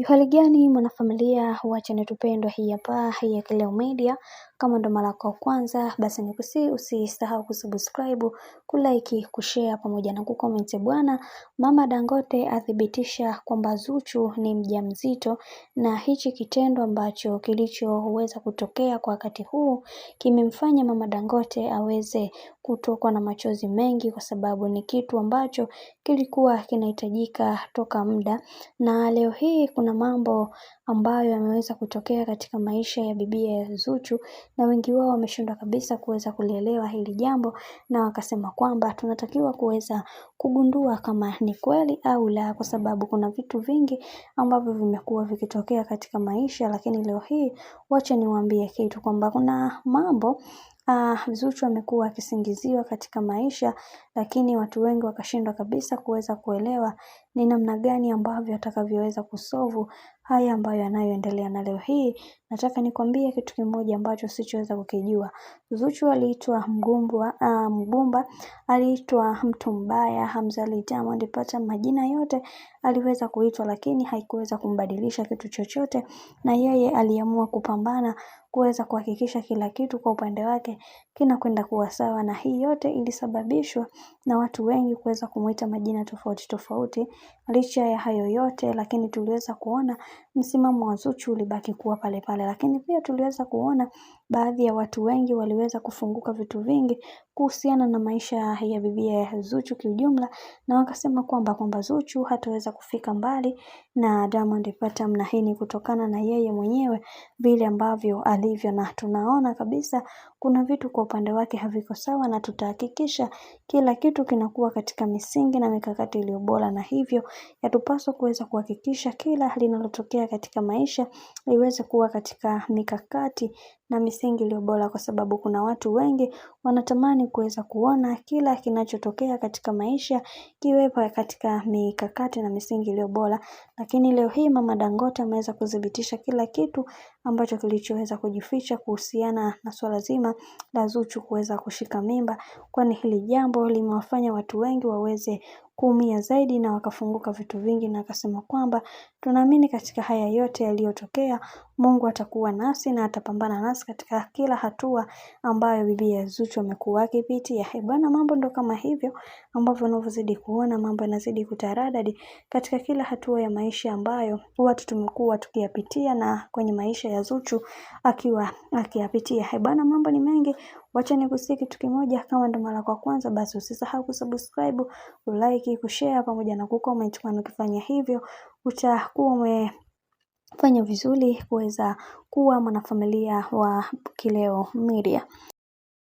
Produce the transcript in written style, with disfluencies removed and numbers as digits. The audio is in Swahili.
Hali gani mwanafamilia wa channel tupendwa hii hapa ya Kileo Media. Kama ndo mara yako ya kwanza basi nikusihi usisahau kusubscribe, kulike, kushare pamoja na kucomment bwana. Mama Dangote athibitisha kwamba Zuchu ni mjamzito, na hichi kitendo ambacho kilichoweza kutokea kwa wakati huu kimemfanya Mama Dangote aweze kutokwa na machozi mengi, kwa sababu ni kitu ambacho kilikuwa kinahitajika toka muda. Na leo hii kuna mambo ambayo yameweza kutokea katika maisha ya bibia ya Zuchu, na wengi wao wameshindwa kabisa kuweza kulielewa hili jambo, na wakasema kwamba tunatakiwa kuweza kugundua kama ni kweli au la, kwa sababu kuna vitu vingi ambavyo vimekuwa vikitokea katika maisha. Lakini leo hii wacha niwaambie kitu kwamba kuna mambo Zuchu amekuwa akisingiziwa katika maisha, lakini watu wengi wakashindwa kabisa kuweza kuelewa ni namna gani ambavyo atakavyoweza kusolve haya ambayo yanayoendelea. Na leo hii nataka nikwambie kitu kimoja ambacho usichoweza kukijua. Zuchu aliitwa mgumba, aliitwa mtu mbaya, Hamzali, Diamond, pata majina yote aliweza kuitwa, lakini haikuweza kumbadilisha kitu chochote, na yeye aliamua kupambana kuweza kuhakikisha kila kitu kwa upande wake kinakwenda kuwa sawa. Na hii yote ilisababishwa na watu wengi kuweza kumuita majina tofauti tofauti. Licha ya hayo yote, lakini tuliweza kuona msimamo wa Zuchu ulibaki kuwa pale pale, lakini pia tuliweza kuona baadhi ya watu wengi waliweza kufunguka vitu vingi kuhusiana na maisha ya bibia ya Zuchu kiujumla, na wakasema kwamba Zuchu hataweza kufika mbali na Diamond Platnumz, na hii ni kutokana na yeye mwenyewe vile ambavyo alivyo, na tunaona kabisa kuna vitu kwa upande wake haviko sawa, na tutahakikisha kila kitu kinakuwa katika misingi na mikakati iliyo bora. Na hivyo yatupaswa kuweza kuhakikisha kila linalotokea katika maisha liweze kuwa katika mikakati na misingi iliyo bora, kwa sababu kuna watu wengi wanatamani kuweza kuona kila kinachotokea katika maisha kiwepo katika mikakati na misingi iliyo bora. Lakini leo hii Mama Dangote ameweza kudhibitisha kila kitu ambacho kilichoweza kujificha kuhusiana na swala zima la Zuchu kuweza kushika mimba, kwani hili jambo limewafanya watu wengi waweze kuumia zaidi na wakafunguka vitu vingi, na akasema kwamba tunaamini katika haya yote yaliyotokea Mungu atakuwa nasi na atapambana nasi katika kila hatua ambayo bibi ya Zuchu amekuwa akipitia. Bwana, mambo ndo kama hivyo ambavyo unavyozidi kuona mambo yanazidi kutaradadi katika kila hatua ya maisha ambayo watu tumekuwa tukiyapitia, na kwenye maisha ya Zuchu akiwa akiyapitia. Bwana, mambo ni mengi, wacha nikusihi kitu kimoja. Kama ndo mara kwa kwanza basi usisahau kusubscribe, kulike, kushare pamoja na kucomment, kwani ukifanya hivyo utakuwa umefanya vizuri kuweza kuwa mwanafamilia wa Kileo Media.